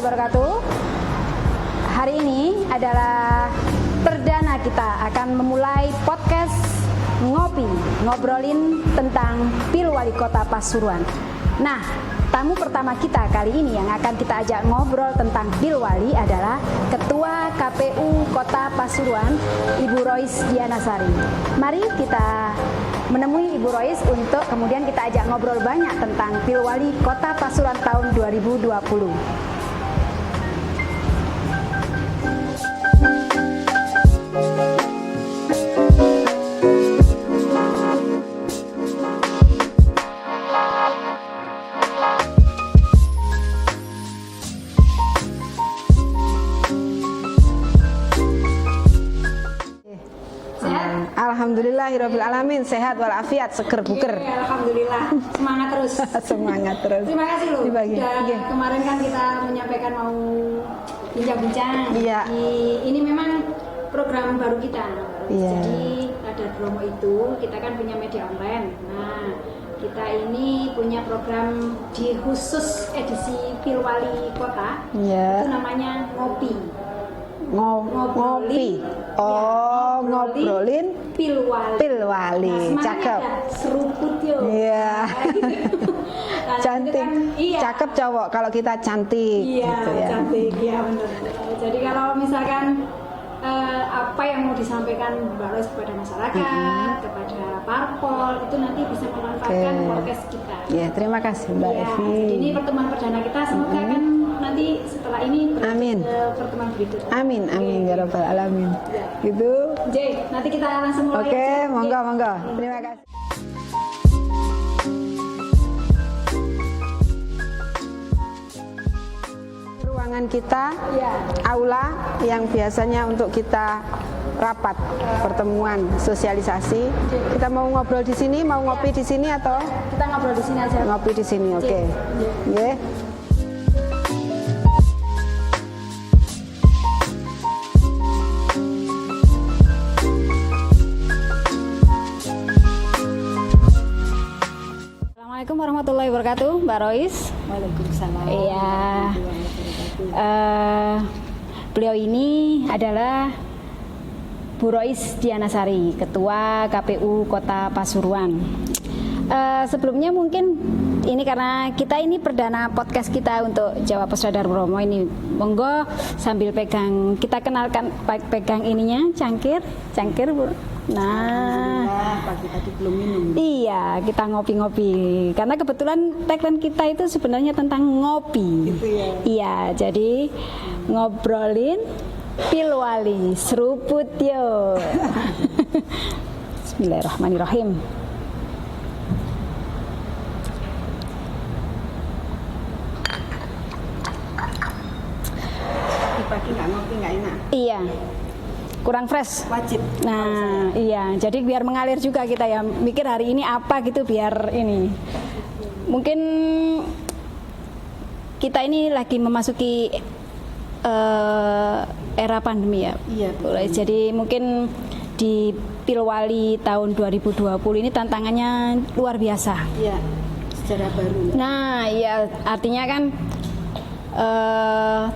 wabarakatuh. Hari ini adalah perdana kita akan memulai podcast ngobrolin tentang Pil Wali Kota Pasuruan. Nah, tamu pertama kita kali ini yang akan kita ajak ngobrol tentang Pil Wali adalah Ketua KPU Kota Pasuruan, Ibu Rois Dianasari. Mari kita menemui Ibu Rois untuk kemudian kita ajak ngobrol banyak tentang Pil Wali Kota Pasuruan tahun 2020. Alhamdulillahirabbil alamin, sehat walafiat, seger buger. Alhamdulillah, semangat terus. Semangat terus. Terima kasih loh. Dibagi. Sudah kemarin kan kita menyampaikan mau bincang-bincang. Iya. Ini memang program baru kita. Iya. Jadi ada promo itu, kita kan punya media online. Nah, kita ini punya program di khusus edisi Pil Wali Kota. Iya. Itu namanya ngopi. Ngopi. Oh, ngobrolin Pil Wali. Pil Wali. Nah, Cakep. Seruput yo. Iya. Nah, Cantik. kan, iya. Cakep cowok kalau kita cantik. Iya, gitu ya. cantik. Iya, benar. Jadi kalau misalkan apa yang mau disampaikan Mbak Rois kepada masyarakat, kepada parpol, itu nanti bisa memanfaatkan podcast kita. Ya, terima kasih Mbak Ya, Evi. jadi ini pertemuan perdana kita, semoga kan nanti setelah ini Amin. pertemuan berikutnya. Amin, amin ya rabbal alamin. Ya. Gitu. J, nanti kita langsung mulai. Oke, aja. monggo, J. monggo. Terima kasih. Ruangan kita, Iya. aula yang biasanya untuk kita rapat, pertemuan, sosialisasi. Kita mau ngobrol di sini, mau ngopi di sini atau Kita ngobrol di sini aja. ngopi di sini? Oke. Nggih. Assalamualaikum warahmatullahi wabarakatuh, Mbak Rois. Waalaikumsalam. Iya. Beliau ini adalah Bu Rois Dianasari, Ketua KPU Kota Pasuruan. Sebelumnya mungkin ini karena kita ini perdana podcast kita untuk Jawa Pos Radar Bromo ini, monggo sambil pegang, kita kenalkan pegang ininya, cangkir Bu. Nah, Pagi-pagi belum minum. iya, kita ngopi-ngopi. Karena kebetulan tagline kita itu sebenarnya tentang ngopi. Gitu ya. Iya, jadi ngobrolin Pil Wali, seruput yo. Bismillahirrahmanirrahim. Pagi nggak ngopi nggak enak. Iya, kurang fresh. Wajib. Nah, iya, jadi biar mengalir juga kita ya, mikir hari ini apa gitu biar ini. Mungkin kita ini lagi memasuki era pandemi ya. Iya, Boleh. Jadi mungkin di Pil Wali tahun 2020 ini tantangannya luar biasa. Iya. Sejarah baru. Nah, ya artinya kan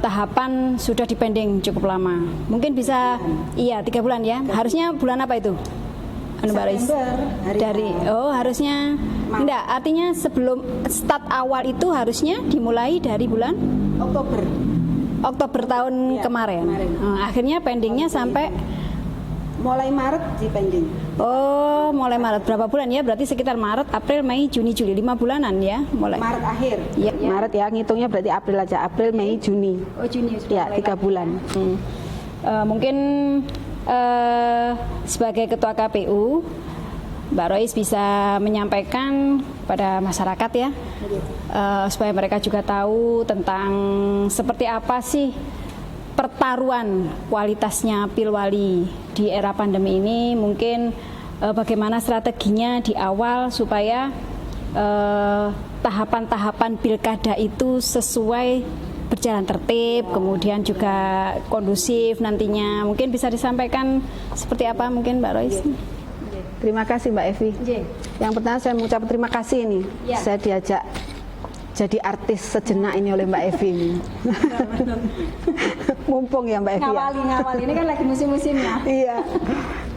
tahapan sudah dipending cukup lama. Mungkin bisa, iya 3 bulan ya. Harusnya bulan apa itu? Anu Mbak Rois? Dari harusnya enggak, artinya sebelum start awal itu harusnya dimulai dari bulan Oktober tahun kemarin. Akhirnya pendingnya sampai Mulai Maret di pending. oh, mulai Maret. Berapa bulan ya? Berarti sekitar Maret, April, Mei, Juni, Juli, 5 bulanan ya mulai. Maret akhir. Iya. Maret ya, ngitungnya berarti April aja. April, Mei, Juni. Oh, Juni Ya, 3 bulan. Mungkin sebagai Ketua KPU, Mbak Rois bisa menyampaikan pada masyarakat ya, supaya mereka juga tahu tentang seperti apa sih pertaruhan kualitasnya Pil Wali di era pandemi ini. Mungkin bagaimana strateginya di awal supaya tahapan-tahapan pilkada itu sesuai berjalan tertib, kemudian juga kondusif nantinya. Mungkin bisa disampaikan seperti apa mungkin Mbak Rois? Terima kasih Mbak Evi. Yang pertama saya mengucap terima kasih ini. Ya. Saya diajak jadi artis sejenak ini oleh Mbak Evi. Mumpung ya Mbak Evi. Ngawali ini kan lagi musim-musimnya. Iya.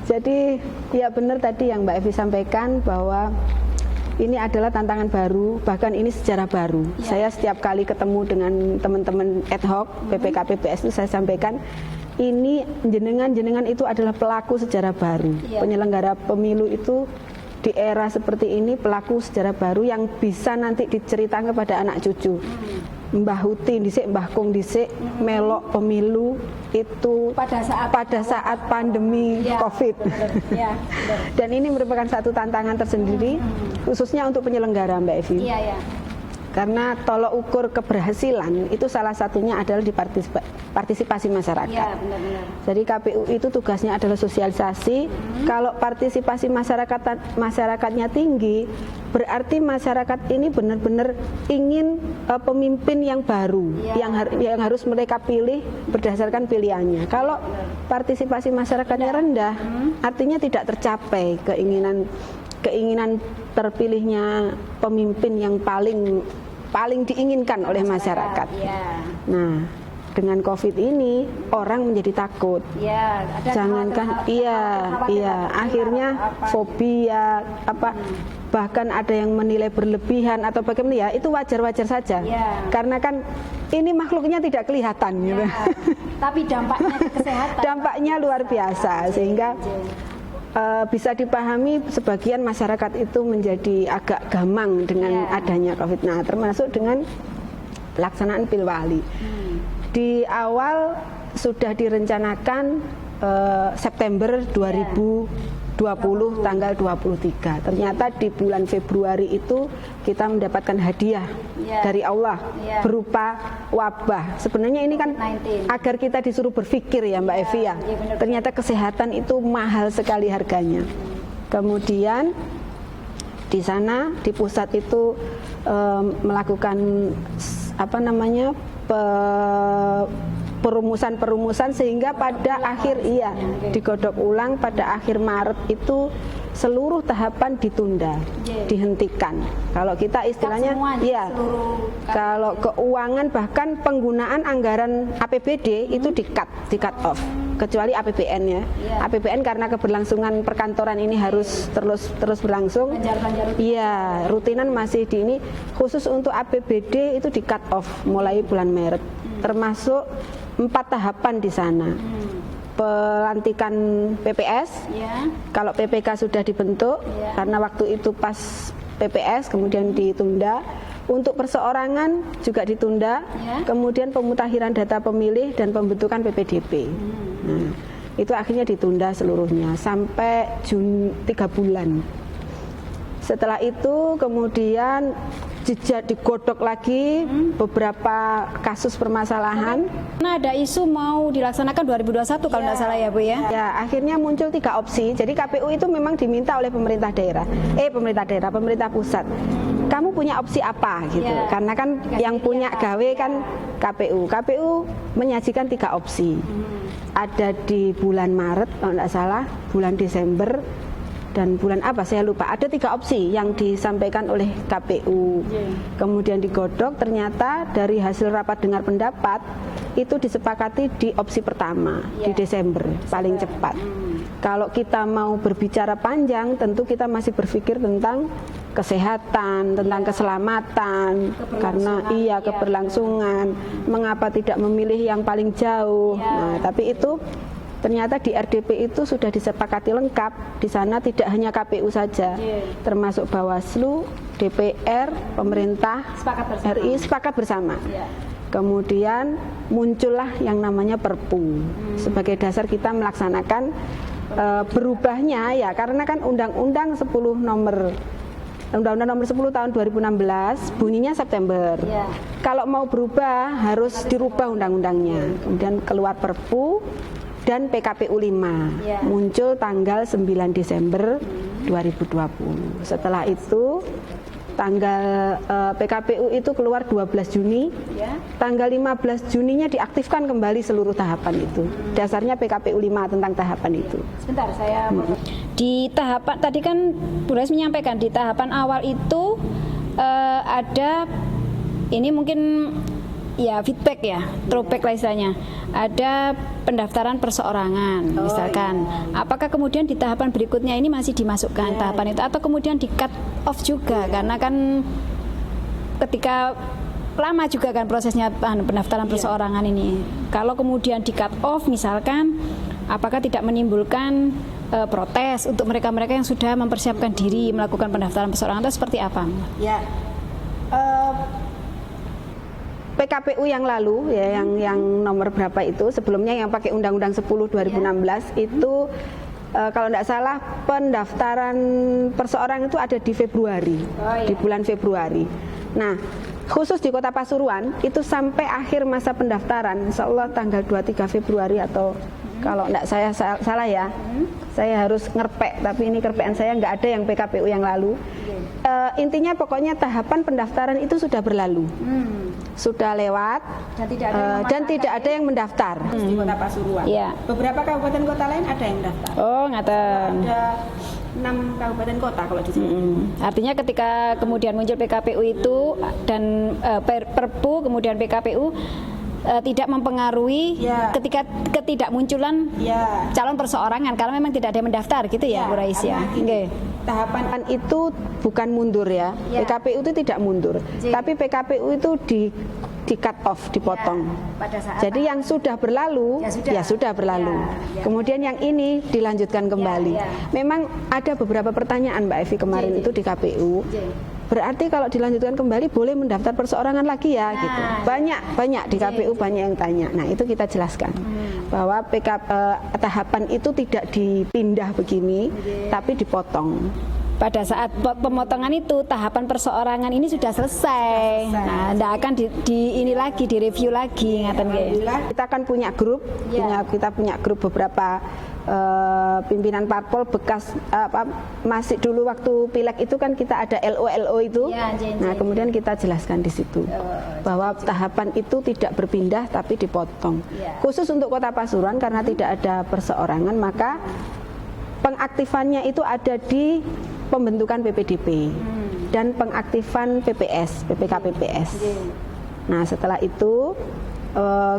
Jadi ya benar tadi yang Mbak Evi sampaikan bahwa ini adalah tantangan baru, bahkan ini sejarah baru. Ya. Saya setiap kali ketemu dengan teman-teman ad hoc PPK PPS itu saya sampaikan ini jenengan itu adalah pelaku sejarah baru. Ya. Penyelenggara pemilu itu di era seperti ini pelaku sejarah baru yang bisa nanti diceritakan kepada anak cucu. Mbah Huti dhisik, Mbah Kung dhisik melok pemilu itu pada saat pandemi ya, Covid. Ya, Dan ini merupakan satu tantangan tersendiri khususnya untuk penyelenggara Mbak Evi. Iya, ya. Karena tolok ukur keberhasilan itu salah satunya adalah di partisipasi masyarakat. Iya, benar-benar. Jadi KPU itu tugasnya adalah sosialisasi. Kalau partisipasi masyarakatnya tinggi, berarti masyarakat ini benar-benar ingin pemimpin yang baru, yang harus mereka pilih berdasarkan pilihannya. Kalau partisipasi masyarakatnya rendah, artinya tidak tercapai keinginan terpilihnya pemimpin yang paling diinginkan oleh masyarakat. Ya. Nah, dengan COVID ini orang menjadi takut. Ya, ada Jangankan akhirnya fobia bahkan ada yang menilai berlebihan atau bagaimana ya, itu wajar-wajar saja. Ya. Karena kan ini makhluknya tidak kelihatan gitu. Tapi dampaknya ke kesehatan. Dampaknya luar biasa sehingga bisa dipahami sebagian masyarakat itu menjadi agak gamang dengan adanya COVID. Nah, termasuk dengan pelaksanaan Pilwali. Di awal sudah direncanakan September 2020 tanggal 23. Ternyata di bulan Februari itu kita mendapatkan hadiah dari Allah berupa wabah. Sebenarnya ini kan 19. agar kita disuruh berpikir ya Mbak Evi ya. Ternyata kesehatan itu mahal sekali harganya. Kemudian di sana di pusat itu melakukan perumusan sehingga pada akhir digodok ulang pada akhir Maret itu seluruh tahapan ditunda, dihentikan. Kalau kita istilahnya kalau keuangan bahkan penggunaan anggaran APBD itu di cut off, kecuali APBN ya. APBN karena keberlangsungan perkantoran ini harus terus berlangsung. Iya, rutinan masih di ini. Khusus untuk APBD itu di cut off mulai bulan Maret. Termasuk 4 tahapan di sana. Pelantikan PPS, kalau PPK sudah dibentuk, karena waktu itu pas PPS kemudian ditunda. Untuk perseorangan juga ditunda, kemudian pemutakhiran data pemilih dan pembentukan PPDP. Nah, itu akhirnya ditunda seluruhnya sampai Juni 3 bulan. Setelah itu kemudian digodok lagi beberapa kasus permasalahan. Nah, ada isu mau dilaksanakan 2021 kalau tidak salah ya Bu ya. Ya, akhirnya muncul 3 opsi. Jadi KPU itu memang diminta oleh pemerintah pusat. Kamu punya opsi apa gitu? Karena kan yang punya gawe kan KPU. KPU menyajikan 3 opsi. Ada di bulan Maret kalau tidak salah, bulan Desember, dan bulan apa saya lupa. Ada 3 opsi yang disampaikan oleh KPU. Kemudian digodok, ternyata dari hasil rapat dengar pendapat itu disepakati di opsi pertama di Desember paling cepat. Kalau kita mau berbicara panjang, tentu kita masih berpikir tentang kesehatan, tentang keselamatan, karena keberlangsungan. Mengapa tidak memilih yang paling jauh? Nah, tapi itu ternyata di RDP itu sudah disepakati lengkap. Di sana tidak hanya KPU saja, termasuk Bawaslu, DPR, pemerintah, RI sepakat bersama. Kemudian muncullah yang namanya Perpu sebagai dasar kita melaksanakan berubahnya ya, karena kan Undang-Undang nomor 10 tahun 2016 bunyinya September. Kalau mau berubah harus dirubah undang-undangnya. Kemudian keluar Perpu dan PKPU 5 muncul tanggal 9 Desember 2020. Setelah itu tanggal PKPU itu keluar 12 Juni, tanggal 15 Juninya diaktifkan kembali seluruh tahapan itu. Dasarnya PKPU 5 tentang tahapan itu. Sebentar, saya di tahapan tadi kan Bu Rais menyampaikan di tahapan awal itu ada ini mungkin ya feedback ya, throwback lah istilahnya. Ada pendaftaran perseorangan, misalkan. Apakah kemudian di tahapan berikutnya ini masih dimasukkan tahapan itu, atau kemudian di cut off juga? Karena kan ketika lama juga kan prosesnya pendaftaran perseorangan ini. Kalau kemudian di cut off misalkan, apakah tidak menimbulkan protes untuk mereka-mereka yang sudah mempersiapkan diri melakukan pendaftaran perseorangan, atau seperti apa? Ya. PKPU yang lalu ya, yang nomor berapa itu, sebelumnya yang pakai Undang-Undang 10 2016 itu kalau tidak salah pendaftaran perseorangan itu ada di Februari, di bulan Februari. Nah, khusus di Kota Pasuruan itu sampai akhir masa pendaftaran, insya Allah tanggal 23 Februari atau kalau tidak saya salah ya, saya harus ngerpek, tapi ini kerpean saya nggak ada yang PKPU yang lalu. Intinya pokoknya tahapan pendaftaran itu sudah berlalu, sudah lewat, dan tidak ada yang mendaftar di Kota Pasuruan. Ya. Beberapa kabupaten kota lain ada yang daftar. Oh, ngaten. Ada 6 kabupaten kota kalau di sini. Artinya ketika kemudian muncul PKPU itu dan Perpu kemudian PKPU tidak mempengaruhi ketika ketidakmunculan calon perseorangan karena memang tidak ada yang mendaftar gitu ya, Bu Rais ya. Tahapan itu bukan mundur ya. PKPU itu tidak mundur, tapi PKPU itu di cut off, dipotong. Pada saat jadi yang sudah berlalu ya sudah berlalu. Kemudian yang ini dilanjutkan kembali. Memang ada beberapa pertanyaan Mbak Evi kemarin itu di KPU. Berarti kalau dilanjutkan kembali boleh mendaftar perseorangan lagi ya gitu. Banyak di KPU banyak yang tanya. Nah, itu kita jelaskan bahwa tahapan itu tidak dipindah begini tapi dipotong. Pada saat pemotongan itu tahapan perseorangan ini sudah selesai. Nah, tidak akan ini lagi, direview lagi, Kita kan punya grup, kita punya grup beberapa pimpinan parpol bekas masih dulu waktu pileg itu kan kita ada LO itu. Nah, kemudian kita jelaskan di situ bahwa tahapan itu tidak berpindah tapi dipotong. Khusus untuk Kota Pasuruan karena tidak ada perseorangan, maka pengaktifannya itu ada di pembentukan PPDP dan pengaktifan PPS, PPKPPS. Nah, setelah itu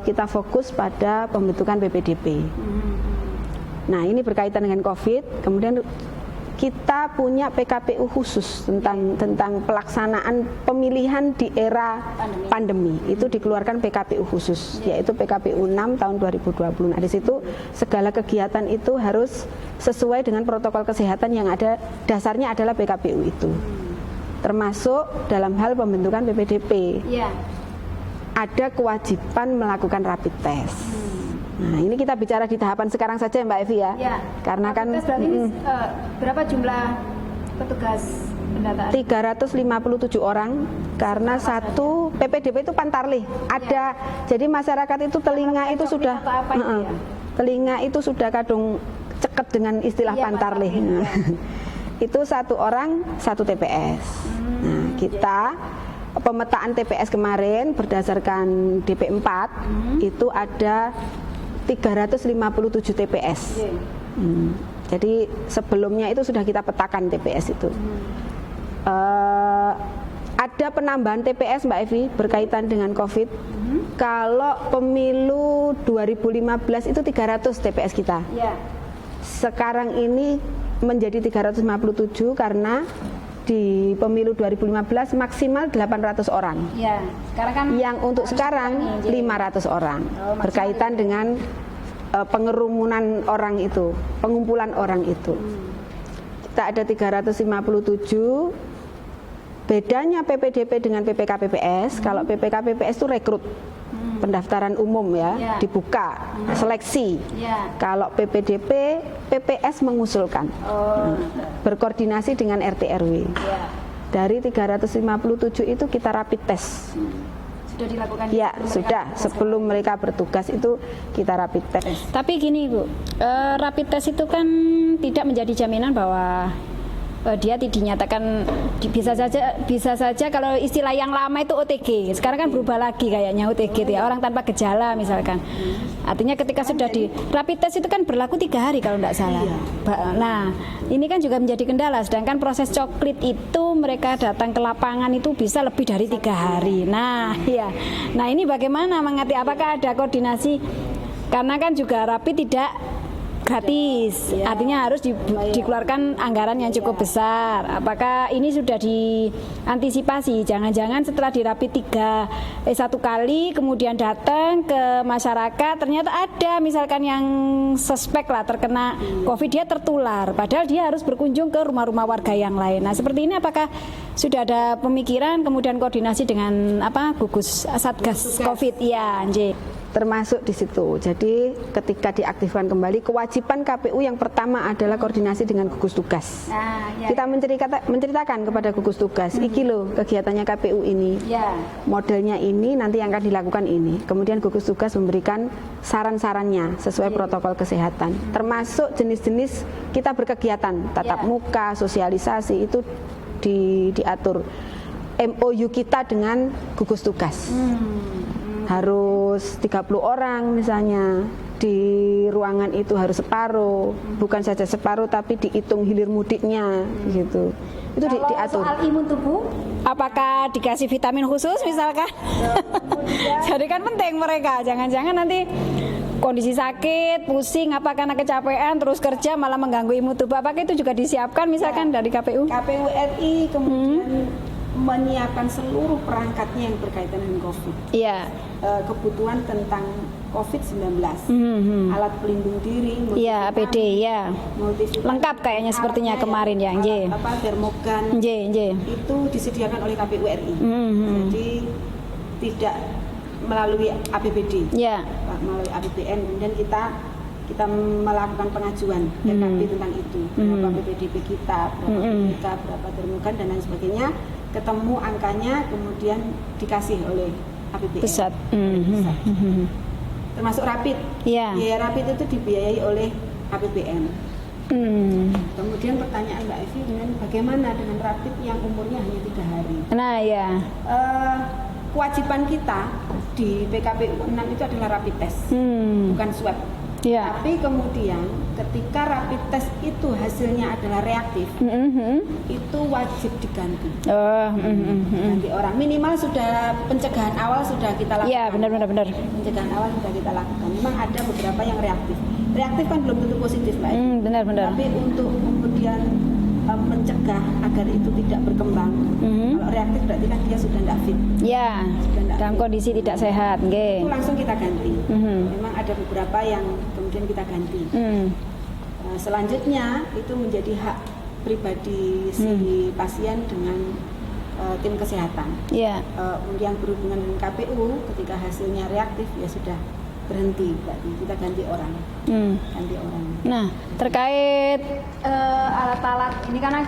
kita fokus pada pembentukan PPDP. Nah, ini berkaitan dengan COVID. Kemudian kita punya PKPU khusus tentang pelaksanaan pemilihan di era pandemi. Itu dikeluarkan PKPU khusus, yaitu PKPU 6 tahun 2020. Nah, di situ segala kegiatan itu harus sesuai dengan protokol kesehatan yang ada, dasarnya adalah PKPU itu. Termasuk dalam hal pembentukan PPDP. Ada kewajiban melakukan rapid test. Nah, ini kita bicara di tahapan sekarang saja Mbak Evi ya. Karena kan berapa jumlah petugas pendataan? 357 orang karena satu PPDP itu pantarlih. Ada. Jadi masyarakat itu telinga itu sudah telinga itu sudah kadung ceket dengan istilah pantarlih. Itu satu orang satu TPS. Nah, kita pemetaan TPS kemarin berdasarkan DP4 itu ada 357 TPS. Jadi sebelumnya itu sudah kita petakan TPS itu. Ada penambahan TPS Mbak Evi berkaitan dengan COVID. Kalau pemilu 2015 itu 300 TPS kita. Sekarang ini menjadi 357 karena di pemilu 2015 maksimal 800 orang. Sekarang kan yang untuk sekarang 500 orang. Berkaitan dengan pengerumunan orang itu, pengumpulan orang itu. Kita ada 357. Bedanya PPDP dengan PPKPPS, kalau PPKPPS itu rekrut. Pendaftaran umum ya, dibuka, seleksi. Kalau PPDP, PPS mengusulkan, berkoordinasi dengan RT RW. Dari 357 itu kita rapid test. Sudah dilakukan? Ya, sudah. Sebelum mereka bertugas itu kita rapid test. Tapi gini Bu, rapid test itu kan tidak menjadi jaminan bahwa dia dinyatakan bisa saja kalau istilah yang lama itu OTG, sekarang kan berubah lagi kayaknya OTG itu ya, orang tanpa gejala misalkan. Artinya ketika sudah di rapid test itu kan berlaku 3 hari kalau tidak salah. Nah ini kan juga menjadi kendala, sedangkan proses coklit itu mereka datang ke lapangan itu bisa lebih dari 3 hari. Nah ya, nah ini bagaimana mengerti, apakah ada koordinasi, karena kan juga rapid tidak gratis, artinya harus dikeluarkan anggaran yang cukup besar. Apakah ini sudah diantisipasi? Jangan-jangan setelah dirapid 1 kali, kemudian datang ke masyarakat, ternyata ada misalkan yang suspek lah terkena COVID, dia tertular, padahal dia harus berkunjung ke rumah-rumah warga yang lain. Nah seperti ini apakah sudah ada pemikiran, kemudian koordinasi dengan gugus Satgas COVID? Ya, Anje. Termasuk di situ. Jadi ketika diaktifkan kembali, kewajiban KPU yang pertama adalah koordinasi dengan gugus tugas. Kita menceritakan kepada gugus tugas, iki loh kegiatannya KPU ini, modelnya ini, nanti yang akan dilakukan ini. Kemudian gugus tugas memberikan saran-sarannya sesuai protokol kesehatan. Termasuk jenis-jenis kita berkegiatan, tatap muka, sosialisasi, itu diatur. MOU kita dengan gugus tugas. Harus 30 orang misalnya, di ruangan itu harus separuh, bukan saja separuh tapi dihitung hilir mudiknya gitu. Itu diatur. Soal imun tubuh, apakah dikasih vitamin khusus misalkan? Jadi kan penting mereka, jangan-jangan nanti kondisi sakit, pusing, apa karena kecapean, terus kerja malah mengganggu imun tubuh. Apakah itu juga disiapkan misalkan dari KPU? KPU RI kemudian menyiapkan seluruh perangkatnya yang berkaitan dengan COVID. Iya. Kebutuhan tentang COVID-19, alat pelindung diri, APD, lengkap kayaknya sepertinya kemarin ya, termogan, itu disediakan oleh KPU RI. Jadi tidak melalui APBD, melalui APBN. Kemudian kita melakukan pengajuan RKP tentang itu, berapa PPDB kita, berapa termogan dan lain sebagainya, ketemu angkanya, kemudian dikasih oleh APBN. Pusat. Termasuk rapid. Biaya rapid itu dibiayai oleh APBN. Kemudian pertanyaan Mbak Evi, bagaimana dengan rapid yang umurnya hanya 3 hari? Nah ya. Kewajiban kita di PKPU 6 itu adalah rapid test, bukan swab. Tapi kemudian ketika rapid test itu hasilnya adalah reaktif, itu wajib diganti. Ganti orang, minimal sudah pencegahan awal sudah kita lakukan. Iya, benar. Pencegahan awal sudah kita lakukan. Memang ada beberapa yang reaktif. Reaktif kan belum tentu positif, Mbak. Benar. Tapi untuk kemudian mencegah agar itu tidak berkembang. Kalau reaktif berarti kan dia sudah tidak fit. Dalam kondisi tidak sehat, itu langsung kita ganti. Memang ada beberapa yang kemudian kita ganti. Selanjutnya itu menjadi hak pribadi si pasien dengan tim kesehatan. Yang berhubungan dengan KPU, ketika hasilnya reaktif ya sudah berhenti, berarti kita ganti orang. Nah, terkait alat-alat ini karena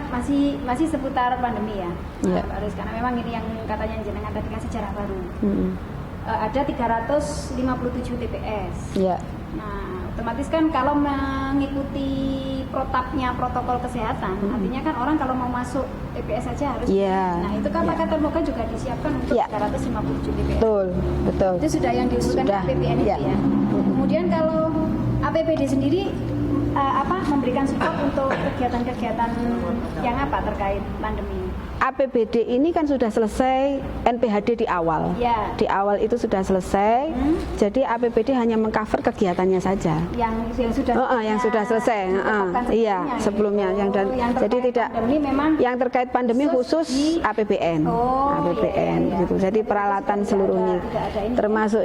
masih seputar pandemi ya, Pak Aris, karena memang ini yang katanya jenengan tadi kan sejarah baru. Ada 357 TPS. Nah, otomatis kan kalau mengikuti protapnya protokol kesehatan, artinya kan orang kalau mau masuk TPS saja harus. Nah, itu kan maka termogan juga disiapkan untuk 357 TPS. Betul. Itu sudah yang diusulkan APBN itu ya. Kemudian kalau APBD sendiri memberikan support untuk kegiatan-kegiatan yang apa terkait pandemi? APBD ini kan sudah selesai NPHD di awal. Di awal itu sudah selesai. Jadi APBD hanya mengcover kegiatannya saja. Yang sudah selesai. Sebelumnya. Jadi tidak yang terkait pandemi khusus APBN. APBN gitu. Jadi peralatan seluruhnya. Termasuk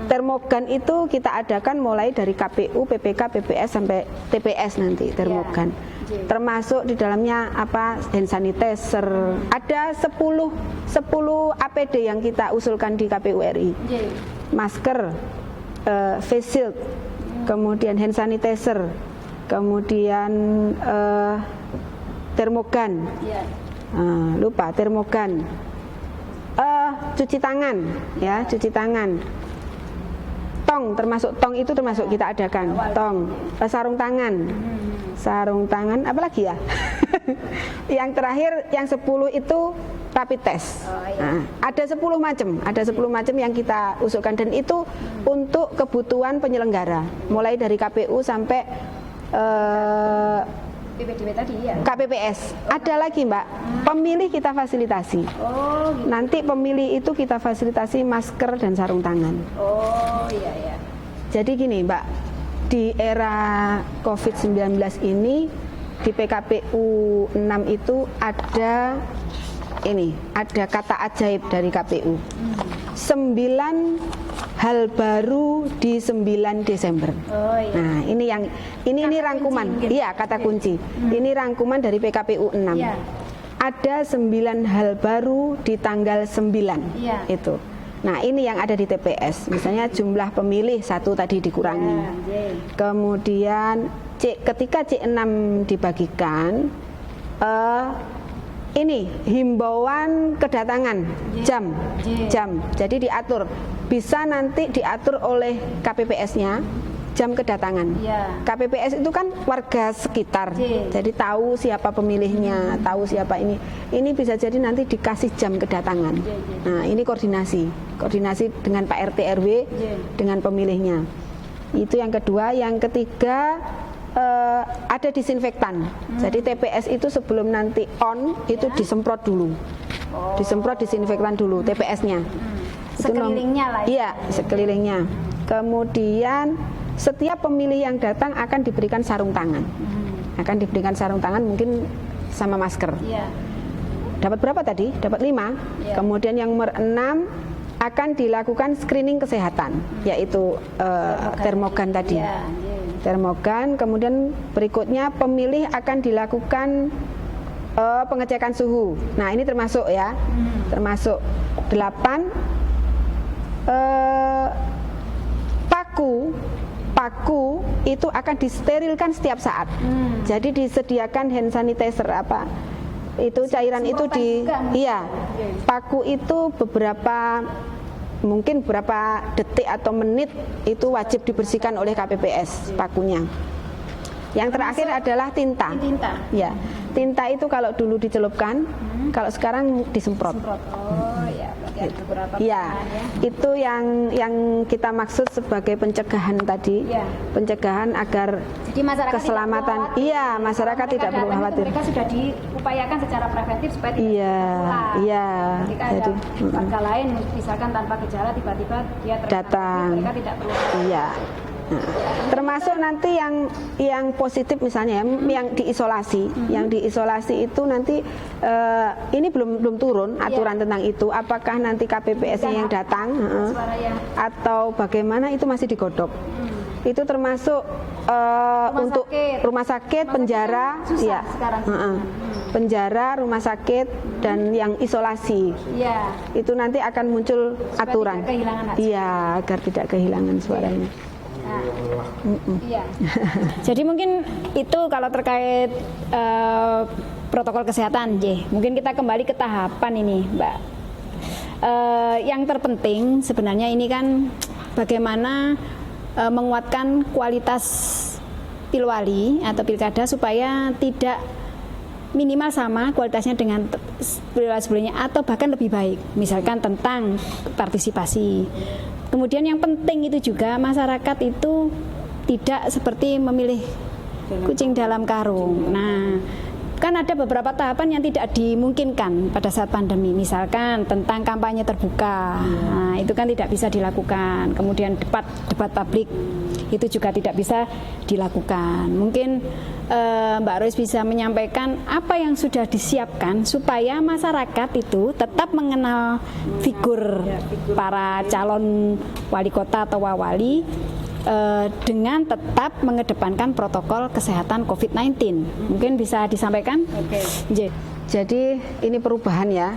termogan itu kita adakan mulai dari KPU, PPK, PPS sampai TPS nanti termogan. Termasuk di dalamnya hand sanitizer. Ada 10 APD yang kita usulkan di KPU RI. Masker, face shield, kemudian hand sanitizer, kemudian termogan. Lupa termogan. Cuci tangan, cuci tangan. Termasuk tong itu termasuk kita adakan. Sarung tangan. Apa lagi ya? Yang terakhir yang 10 itu rapid test. Nah, ada 10 macam yang kita usulkan dan itu untuk kebutuhan penyelenggara, mulai dari KPU sampai PPDB tadi ya. KPPS. Ada lagi Mbak, pemilih kita fasilitasi. Oh, gitu. Nanti pemilih itu kita fasilitasi masker dan sarung tangan. Oh, iya. Jadi gini Mbak, di era COVID-19 ini di PKPU 6 itu ada kata ajaib dari KPU. 9 hal baru di 9 Desember. Oh, iya. Nah, ini rangkuman. Iya, kata kunci. Ini rangkuman dari PKPU 6. Iya. Ada 9 hal baru di tanggal 9. Iya. Itu. Nah, ini yang ada di TPS. Misalnya jumlah pemilih 1 tadi dikurangi. Kemudian ketika C6 dibagikan, ini himbauan kedatangan jam. Jadi diatur, bisa nanti diatur oleh KPPS-nya jam kedatangan. KPPS itu kan warga sekitar, jadi tahu siapa pemilihnya, tahu siapa ini. Ini bisa jadi nanti dikasih jam kedatangan. Nah, ini koordinasi dengan Pak RT RW dengan pemilihnya. Itu yang kedua. Yang ketiga, ada disinfektan. Jadi TPS itu sebelum nanti on itu disemprot dulu. Disemprot disinfektan dulu TPS-nya. Sekelilingnya lah. Iya, sekelilingnya. Kemudian setiap pemilih yang datang akan diberikan sarung tangan. Akan diberikan sarung tangan mungkin sama masker. Dapat berapa tadi? Dapat 5. Kemudian yang nomor 6 akan dilakukan screening kesehatan, yaitu termogan tadi. Termogan, kemudian berikutnya pemilih akan dilakukan pengecekan suhu. Nah, ini termasuk ya, termasuk 8 paku itu akan disterilkan setiap saat. Jadi disediakan hand sanitizer itu cairan itu paku itu mungkin beberapa detik atau menit itu wajib dibersihkan oleh KPPS pakunya. Yang terakhir adalah tinta. Ya, tinta itu kalau dulu dicelupkan, kalau sekarang disemprot. Itu yang kita maksud sebagai pencegahan tadi, pencegahan agar jadi masyarakat keselamatan. Masyarakat tidak perlu khawatir. Mereka sudah diupayakan secara preventif supaya tidak Ketika ada warga lain misalkan tanpa gejala tiba-tiba dia datang, mereka tidak perlu. Nah, termasuk nanti yang positif misalnya yang diisolasi, itu nanti ini belum turun aturan tentang itu. Apakah nanti KPPS yang datang atau bagaimana itu masih digodok. Itu termasuk untuk rumah sakit, penjara, penjara, rumah sakit dan yang isolasi. Itu nanti akan muncul aturan. Agar tidak kehilangan suaranya. Jadi mungkin itu kalau terkait protokol kesehatan, mungkin kita kembali ke tahapan ini, Mbak. Yang terpenting sebenarnya ini kan bagaimana menguatkan kualitas pilwali atau pilkada supaya tidak minimal sama kualitasnya dengan pilwali sebelumnya atau bahkan lebih baik. Misalkan tentang partisipasi. Kemudian yang penting itu juga masyarakat itu tidak seperti memilih kucing dalam karung. Nah, kan ada beberapa tahapan yang tidak dimungkinkan pada saat pandemi. Misalkan tentang kampanye terbuka, nah, itu kan tidak bisa dilakukan. Kemudian debat publik itu juga tidak bisa dilakukan. Mungkin Mbak Rois bisa menyampaikan apa yang sudah disiapkan supaya masyarakat itu tetap mengenal figur para calon wali kota atau wawali dengan tetap mengedepankan protokol kesehatan COVID-19. Mungkin bisa disampaikan? Jadi ini perubahan ya.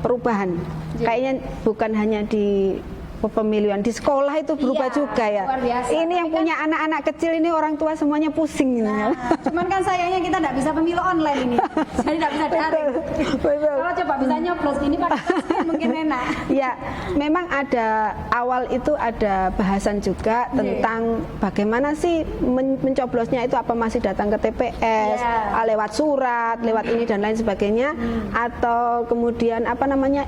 Perubahan. Kayaknya bukan hanya di kepemiluan di sekolah itu berubah juga ya. Luar biasa. Ini yang punya anak-anak kecil ini orang tua semuanya pusing ini. Nah, cuman kan sayangnya kita nggak bisa pemilu online ini, jadi nggak bisa daring. Betul. Kalau coba bisa nyoblos ini pakai touchscreen mungkin enak. Ya, memang ada awal itu ada bahasan juga tentang bagaimana sih mencoblosnya itu, apa masih datang ke TPS, lewat surat, lewat ini dan lain sebagainya, atau kemudian apa namanya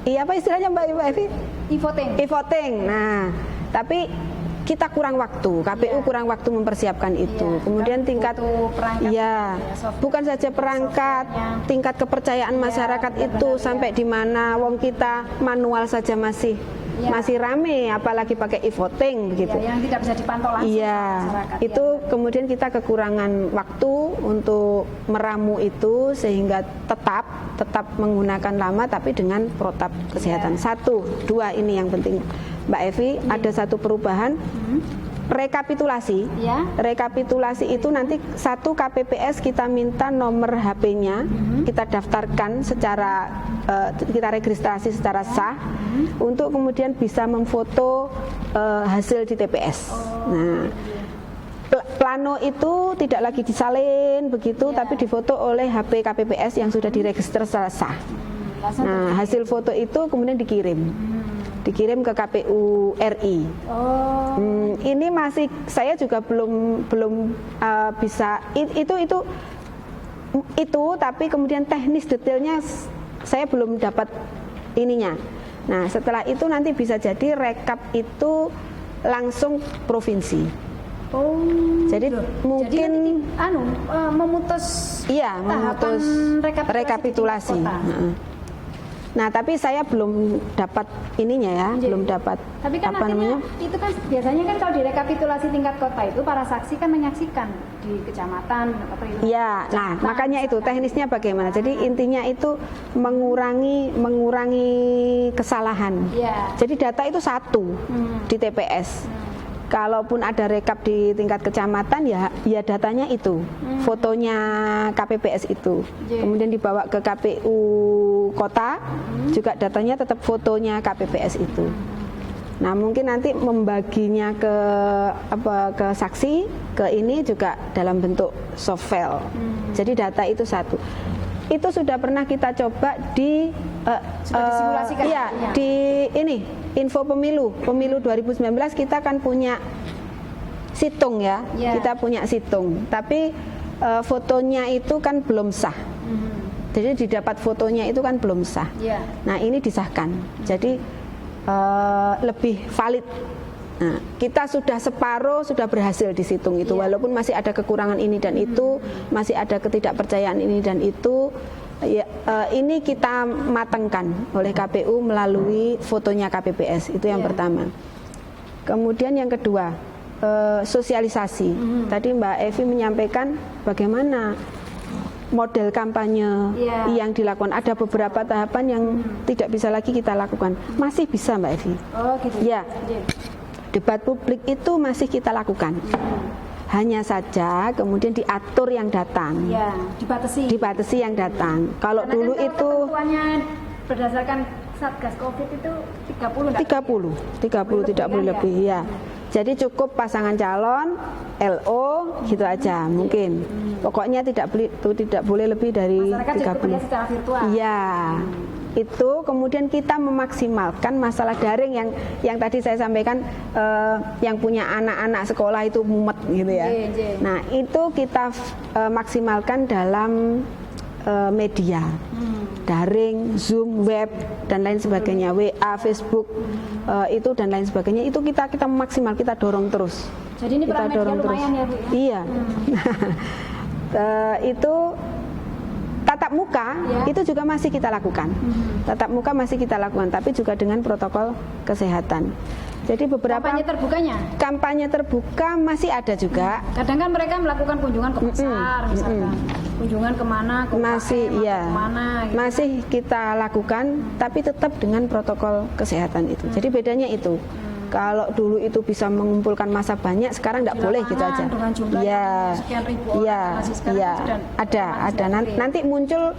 apa istilahnya Mbak Evi? E-voting. E-voting. Nah, tapi kita kurang waktu, KPU kurang waktu mempersiapkan itu. Kemudian tingkat bukan saja perangkat, tingkat kepercayaan masyarakat itu sampai di mana, wong kita manual saja masih rame, apalagi pakai e-voting begitu. Yang tidak bisa dipantau langsung masyarakat. Itu kemudian kita kekurangan waktu untuk meramu itu sehingga tetap menggunakan lama tapi dengan protap kesehatan. 1, 2 ini yang penting. Mbak Evi, ada satu perubahan, rekapitulasi. Rekapitulasi itu nanti satu KPPS kita minta nomor HP-nya, kita daftarkan secara, kita registrasi secara sah, untuk kemudian bisa memfoto hasil di TPS. Nah, plano itu tidak lagi disalin begitu, tapi difoto oleh HP KPPS yang sudah diregister secara sah. Nah, hasil foto itu kemudian dikirim ke KPU RI. Ini masih saya juga belum bisa itu, tapi kemudian teknis detailnya saya belum dapat ininya. Nah, setelah itu nanti bisa jadi rekap itu langsung provinsi. Jadi mungkin memutus rekapitulasi. Nah, tapi saya belum dapat ininya ya, belum dapat. Tapi kan apa namanya? Itu kan biasanya kan kalau di rekapitulasi tingkat kota itu para saksi kan menyaksikan di kecamatan atau itu. Ya, nah makanya itu teknisnya bagaimana. Jadi intinya itu mengurangi kesalahan. Jadi data itu satu di TPS. Kalaupun ada rekap di tingkat kecamatan ya datanya itu, fotonya KPPS itu. Kemudian dibawa ke KPU kota, juga datanya tetap fotonya KPPS itu. Nah, mungkin nanti membaginya ke saksi, ke ini juga dalam bentuk soft file. Jadi data itu satu. Itu sudah pernah kita coba di disimulasikan. Di ini info pemilu 2019 kita kan punya situng ya. Kita punya situng, tapi fotonya itu kan belum sah. Jadi didapat fotonya itu kan belum sah. Nah, ini disahkan. Jadi lebih valid. Nah, kita sudah separuh sudah berhasil di situng itu, walaupun masih ada kekurangan ini dan itu, masih ada ketidakpercayaan ini dan itu. Ini kita matangkan oleh KPU melalui fotonya KPPS, itu yang pertama. Kemudian yang kedua, sosialisasi. Tadi Mbak Evi menyampaikan bagaimana model kampanye yang dilakukan. Ada beberapa tahapan yang tidak bisa lagi kita lakukan. Masih bisa Mbak Evi. Ya, debat publik itu masih kita lakukan. Hanya saja kemudian diatur yang datang, dibatasi yang datang. Kalau dulu itu berdasarkan Satgas Covid itu 30 tidak boleh lebih ya. Jadi cukup pasangan calon, LO gitu aja mungkin. Pokoknya tidak boleh lebih dari 30. Secara virtual. Iya. Itu kemudian kita memaksimalkan masalah daring yang tadi saya sampaikan, yang punya anak-anak sekolah itu mumet gitu ya. Nah, itu kita maksimalkan dalam media daring, Zoom, web dan lain sebagainya, WA, Facebook, itu dan lain sebagainya, itu kita maksimal, kita dorong terus. Jadi ini peran media lumayan ya Bu ya? Iya. Itu tatap muka itu juga masih kita lakukan. Tatap muka masih kita lakukan, tapi juga dengan protokol kesehatan. Jadi beberapa kampanye terbuka masih ada juga. Kadang kan mereka melakukan kunjungan ke pasar, misalkan kunjungan kemana, kemana, gitu. Masih kita lakukan, tapi tetap dengan protokol kesehatan itu. Jadi bedanya itu. Kalau dulu itu bisa mengumpulkan massa banyak, sekarang tidak boleh gitu aja. Dengan jumlah sekian ribu orang, ada. Nanti muncul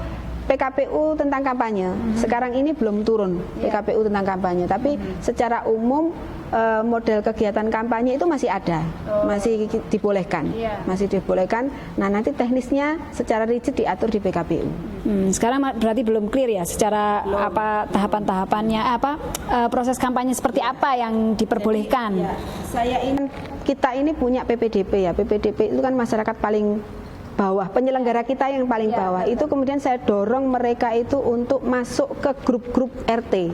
PKPU tentang kampanye. Sekarang ini belum turun PKPU tentang kampanye, tapi secara umum model kegiatan kampanye itu masih ada, masih dibolehkan, masih dibolehkan. Nah, nanti teknisnya secara rigid diatur di PKPU. Sekarang berarti belum clear ya secara apa tahapan-tahapannya, proses kampanye seperti apa yang diperbolehkan. Kita ini punya PPDP ya, PPDP itu kan masyarakat paling bawah, penyelenggara kita yang paling bawah. Itu kemudian saya dorong mereka itu untuk masuk ke grup-grup RT.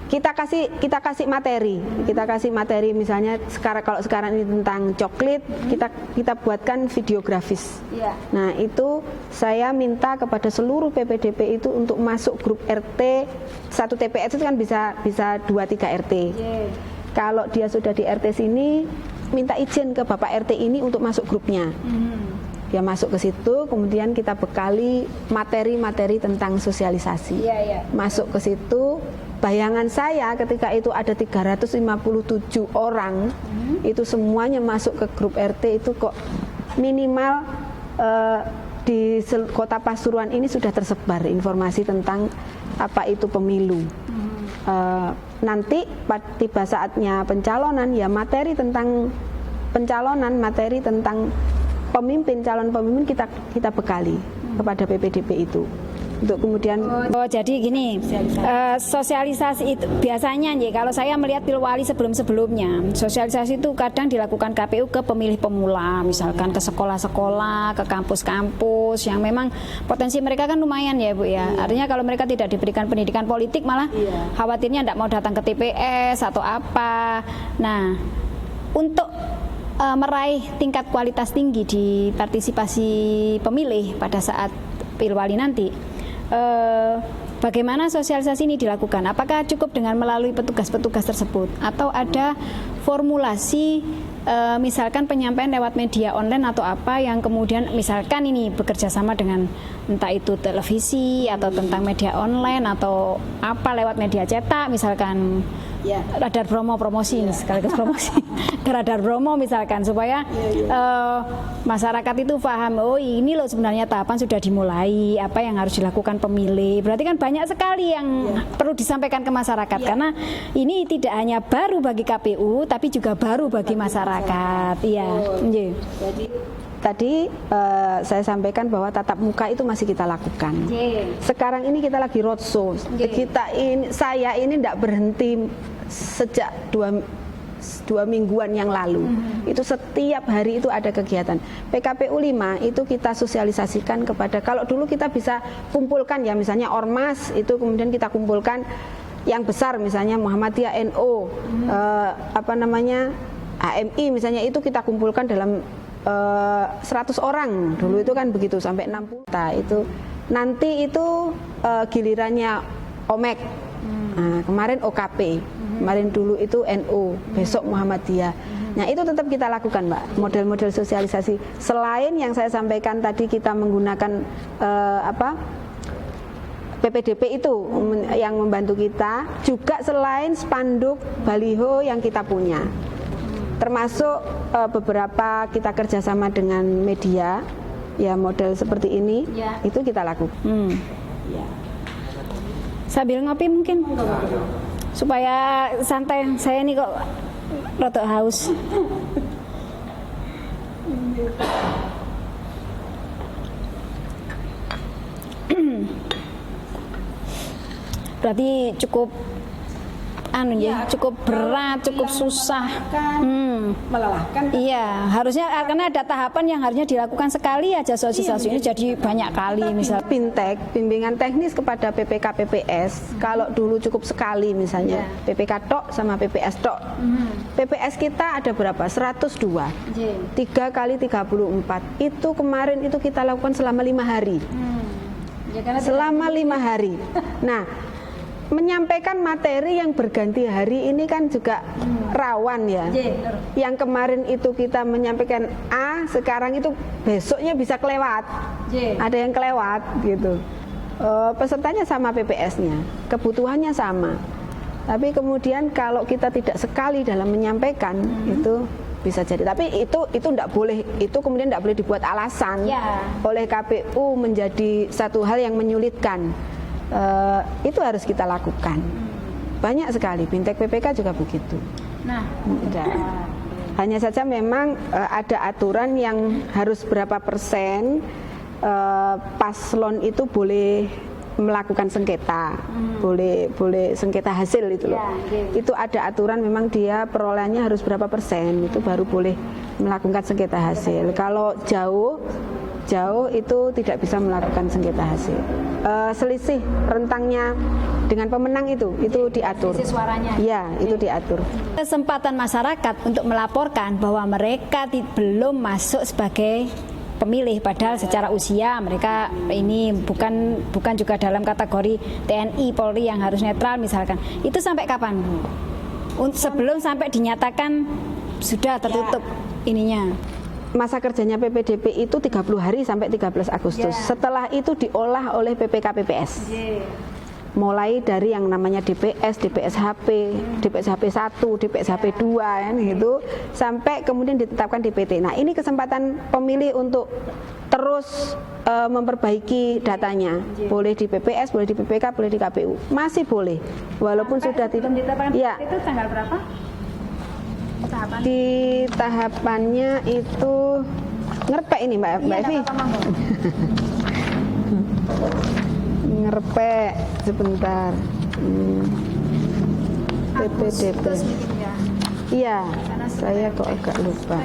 Kita kasih materi misalnya kalau sekarang ini tentang coklit, kita buatkan videografis. Nah, itu saya minta kepada seluruh PPDP itu untuk masuk grup RT. Satu TPS itu kan bisa 2-3 RT. Kalau dia sudah di RT sini, minta izin ke Bapak RT ini untuk masuk grupnya. Dia masuk ke situ, kemudian kita bekali materi-materi tentang sosialisasi. Masuk ke situ. Bayangan saya ketika itu ada 357 orang, itu semuanya masuk ke grup RT, itu kok minimal di kota Pasuruan ini sudah tersebar informasi tentang apa itu pemilu. Nanti tiba saatnya pencalonan, ya materi tentang pencalonan, materi tentang pemimpin, calon pemimpin kita bekali kepada PPDP itu. Untuk kemudian jadi gini, sosialisasi itu biasanya kalau saya melihat Pilwali sebelum-sebelumnya, sosialisasi itu kadang dilakukan KPU ke pemilih pemula, misalkan ke sekolah-sekolah, ke kampus-kampus yang memang potensi mereka kan lumayan ya Bu ya. Artinya kalau mereka tidak diberikan pendidikan politik malah khawatirnya tidak mau datang ke TPS atau apa. Nah, untuk meraih tingkat kualitas tinggi di partisipasi pemilih pada saat Pilwali nanti, bagaimana sosialisasi ini dilakukan? Apakah cukup dengan melalui petugas-petugas tersebut atau ada formulasi misalkan penyampaian lewat media online atau apa yang kemudian misalkan ini bekerja sama dengan entah itu televisi atau tentang media online atau apa lewat media cetak misalkan radar promosi sekaligus promosi radar promo misalkan supaya masyarakat itu paham, oh ini loh sebenarnya tahapan sudah dimulai, apa yang harus dilakukan pemilih. Berarti kan banyak sekali yang perlu disampaikan ke masyarakat karena ini tidak hanya baru bagi KPU tapi juga baru bagi masyarakat. Jadi tadi saya sampaikan bahwa tatap muka itu masih kita lakukan. Sekarang ini kita lagi roadshow. Saya ini tidak berhenti sejak dua mingguan yang lalu. Itu setiap hari itu ada kegiatan. PKPU 5 itu kita sosialisasikan kepada, kalau dulu kita bisa kumpulkan ya misalnya Ormas itu kemudian kita kumpulkan yang besar misalnya Muhammadiyah NU, AMI misalnya itu kita kumpulkan dalam 100 orang dulu itu kan begitu sampai 60. Nah, itu nanti itu gilirannya OMEK. Nah, kemarin OKP. Kemarin dulu itu NU, besok Muhammadiyah. Nah, itu tetap kita lakukan, Mbak. Model-model sosialisasi selain yang saya sampaikan tadi kita menggunakan PPDP itu yang membantu kita, juga selain spanduk, baliho yang kita punya. Termasuk beberapa kita kerjasama dengan media, ya model seperti ini, itu kita lakukan. Sambil ngopi mungkin, supaya santai. Saya ini kok rada haus. Berarti cukup cukup berat, cukup susah, melelahkan. Iya, harusnya karena ada tahapan yang harusnya dilakukan sekali aja sosialisasi ini jadi banyak kali. Misal Bintek, bimbingan teknis kepada PPK PPS, kalau dulu cukup sekali misalnya PPK tok sama PPS tok. PPS kita ada berapa? 102. 3 kali 34. Itu kemarin itu kita lakukan selama 5 hari. Selama 5 hari. Nah, menyampaikan materi yang berganti hari ini kan juga rawan ya. Yang kemarin itu kita menyampaikan A, sekarang itu besoknya bisa kelewat. Ada yang kelewat gitu. Pesertanya sama PPS-nya, kebutuhannya sama. Tapi kemudian kalau kita tidak sekali dalam menyampaikan itu bisa jadi. Tapi itu tidak boleh, itu kemudian tidak boleh dibuat alasan oleh KPU menjadi satu hal yang menyulitkan. Itu harus kita lakukan. Banyak sekali, Bintek PPK juga begitu. Nah, hanya saja memang ada aturan yang harus berapa persen paslon itu boleh melakukan sengketa, boleh sengketa hasil itu loh. Itu ada aturan, memang dia perolehannya harus berapa persen itu baru boleh melakukan sengketa hasil. Kalau jauh itu tidak bisa melakukan sengketa hasil. Selisih rentangnya dengan pemenang itu diatur. selisih suaranya. Ya, itu diatur. Kesempatan masyarakat untuk melaporkan bahwa mereka belum masuk sebagai pemilih, padahal secara usia mereka ini bukan juga dalam kategori TNI, Polri yang harus netral misalkan. Itu sampai kapan, Bu? Sebelum sampai dinyatakan sudah tertutup ininya. Masa kerjanya PPDP itu 30 hari sampai 13 Agustus. Setelah itu diolah oleh PPK PPS. Mulai dari yang namanya DPS, DPSHP, DPSHP 1, DPSHP 2 kan gitu, sampai kemudian ditetapkan DPT. Nah, ini kesempatan pemilih untuk terus memperbaiki datanya. Boleh di PPS, boleh di PPK, boleh di KPU. Masih boleh. Walaupun sudah tidak ditetapkan. Ya. Itu tanggal berapa? Tahapan. Di tahapannya itu ngerpek ini Mbak Evi. Ngerpek sebentar. PPDP. Iya, saya kok agak lupa.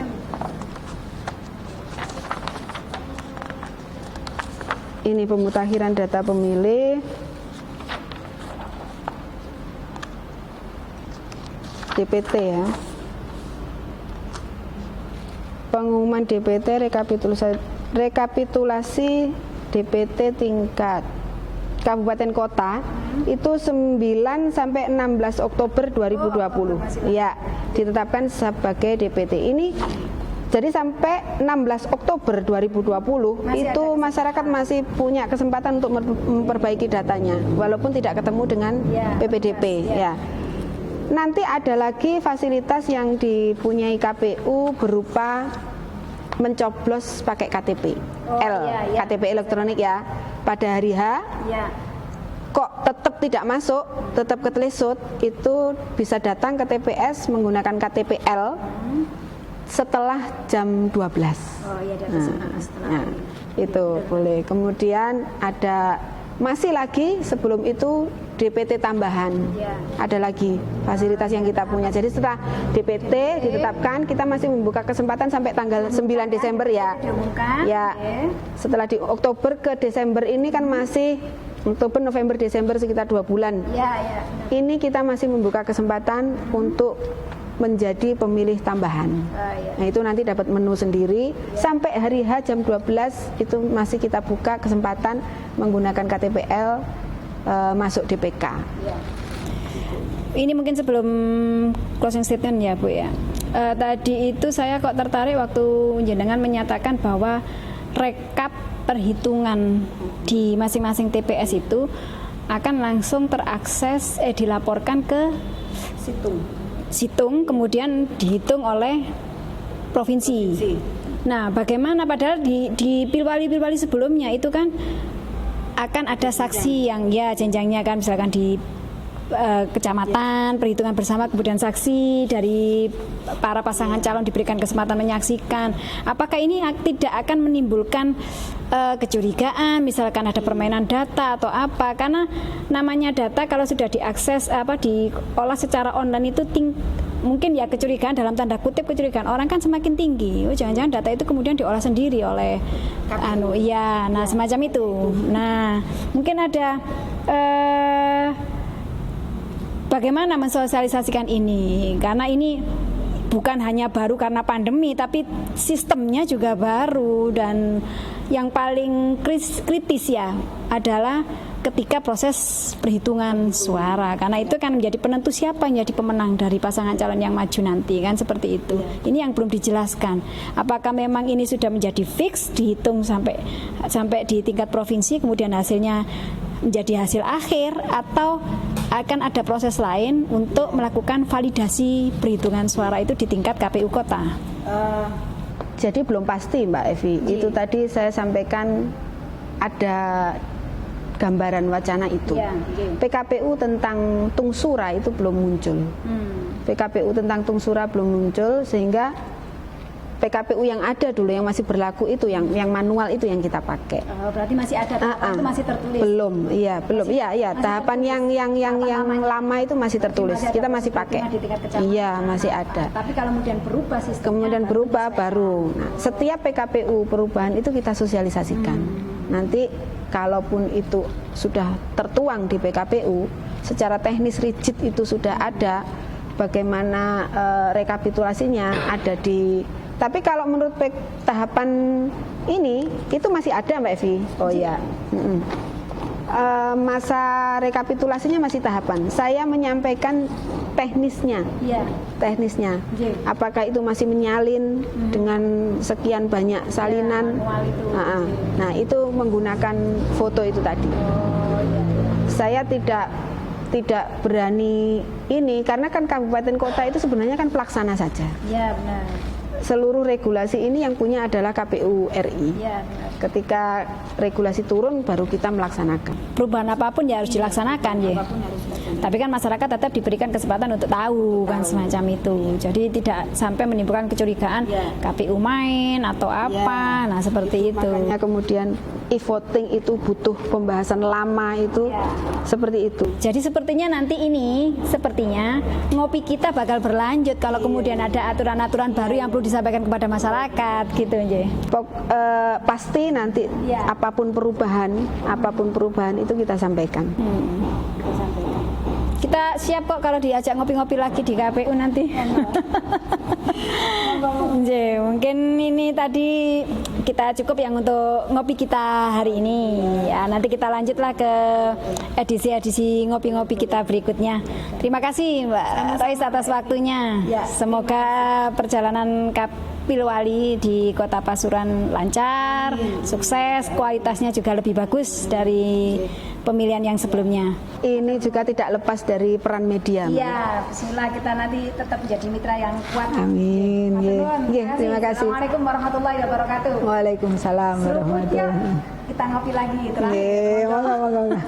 Ini pemutakhiran data pemilih. DPT ya. Pengumuman DPT rekapitulasi DPT tingkat kabupaten kota itu 9 sampai 16 Oktober 2020. Ya, ditetapkan sebagai DPT. Ini jadi sampai 16 Oktober 2020 itu masyarakat masih punya kesempatan untuk memperbaiki datanya walaupun tidak ketemu dengan PPDP ya. Nanti ada lagi fasilitas yang dipunyai KPU berupa mencoblos pakai KTP KTP elektronik ya. Pada hari H kok tetap tidak masuk, tetap ketelesut, itu bisa datang ke TPS menggunakan KTP-L setelah jam 12. Itu boleh. Kemudian ada masih lagi sebelum itu DPT tambahan. Ada lagi fasilitas yang kita punya. Jadi setelah DPT ditetapkan, kita masih membuka kesempatan sampai tanggal 9 Desember ya. Ya. Setelah di Oktober ke Desember ini kan masih Oktober, November, Desember sekitar 2 bulan. Ini kita masih membuka kesempatan untuk menjadi pemilih tambahan. Nah, itu nanti dapat menu sendiri. Sampai hari H jam 12 itu masih kita buka kesempatan menggunakan KTP-L masuk DPK. Ini mungkin sebelum closing statement ya Bu ya. Tadi itu saya kok tertarik waktu jenengan menyatakan bahwa rekap perhitungan di masing-masing TPS itu akan langsung terakses dilaporkan ke situng kemudian dihitung oleh provinsi. Nah, bagaimana padahal di pilwali sebelumnya itu kan akan ada saksi yang jenjangnya kan misalkan di kecamatan, perhitungan bersama, kemudian saksi dari para pasangan calon diberikan kesempatan menyaksikan. Apakah ini tidak akan menimbulkan kecurigaan, misalkan ada permainan data atau apa? Karena namanya data kalau sudah diakses diolah secara online itu mungkin ya kecurigaan dalam tanda kutip kecurigaan orang kan semakin tinggi. Jangan-jangan data itu kemudian diolah sendiri oleh semacam itu. Nah, mungkin ada bagaimana mensosialisasikan ini? Karena ini bukan hanya baru karena pandemi, tapi sistemnya juga baru dan yang paling kritis ya adalah ketika proses perhitungan suara. Karena itu kan menjadi penentu siapa yang jadi pemenang dari pasangan calon yang maju nanti kan seperti itu. Ini yang belum dijelaskan. Apakah memang ini sudah menjadi fix dihitung sampai di tingkat provinsi kemudian hasilnya menjadi hasil akhir atau akan ada proses lain untuk melakukan validasi perhitungan suara itu di tingkat KPU kota? Jadi belum pasti Mbak Evi. Itu tadi saya sampaikan ada gambaran wacana itu. PKPU tentang tungsura itu belum muncul. PKPU tentang tungsura belum muncul, sehingga PKPU yang ada dulu yang masih berlaku itu yang manual itu yang kita pakai. Berarti masih ada tahapan itu masih tertulis. Belum, iya, belum. Iya, tahapan yang lama itu masih tertulis. Kita masih pakai. Iya, masih ada. Tapi kalau kemudian berubah sistemnya. Kemudian berubah baru. Nah, setiap PKPU perubahan itu kita sosialisasikan. Nanti kalaupun itu sudah tertuang di PKPU, secara teknis rigid itu sudah ada, bagaimana rekapitulasinya ada di. Tapi kalau menurut tahapan ini itu masih ada Mbak Evi. Oh iya. Masa rekapitulasinya masih tahapan. Saya menyampaikan teknisnya. Teknisnya. Apakah itu masih menyalin dengan sekian banyak salinan? Nah, itu menggunakan foto itu tadi. Saya tidak berani ini karena kan kabupaten kota itu sebenarnya kan pelaksana saja. Iya, benar. Seluruh regulasi ini yang punya adalah KPU RI. Iya, benar. Ketika regulasi turun baru kita melaksanakan. Perubahan apapun ya harus dilaksanakan ya. Tapi kan masyarakat tetap diberikan kesempatan untuk tahu kan semacam itu. Jadi tidak sampai menimbulkan kecurigaan KPU main atau apa. Nah, seperti itu. Makanya kemudian e-voting itu butuh pembahasan lama itu seperti itu. Jadi sepertinya nanti ini ngopi kita bakal berlanjut kalau kemudian ada aturan-aturan baru yang perlu disampaikan kepada masyarakat gitu nggih. Pasti nanti apapun perubahan itu kita sampaikan. Kita siap kok kalau diajak ngopi-ngopi lagi di KPU nanti. Mungkin ini tadi kita cukup yang untuk ngopi kita hari ini. Ya, nanti kita lanjutlah ke edisi-edisi ngopi-ngopi kita berikutnya. Terima kasih Mbak Rois atas waktunya. Semoga perjalanan Pilwali di Kota Pasuruan lancar, sukses, kualitasnya juga lebih bagus dari pemilihan yang sebelumnya. Ini juga tidak lepas dari peran media. Iya, bismillah kita nanti tetap menjadi mitra yang kuat. Amin. Terima kasih. Assalamualaikum warahmatullahi wabarakatuh. Waalaikumsalam warahmatullahi wabarakatuh. Kita ngopi lagi. Moga-moga.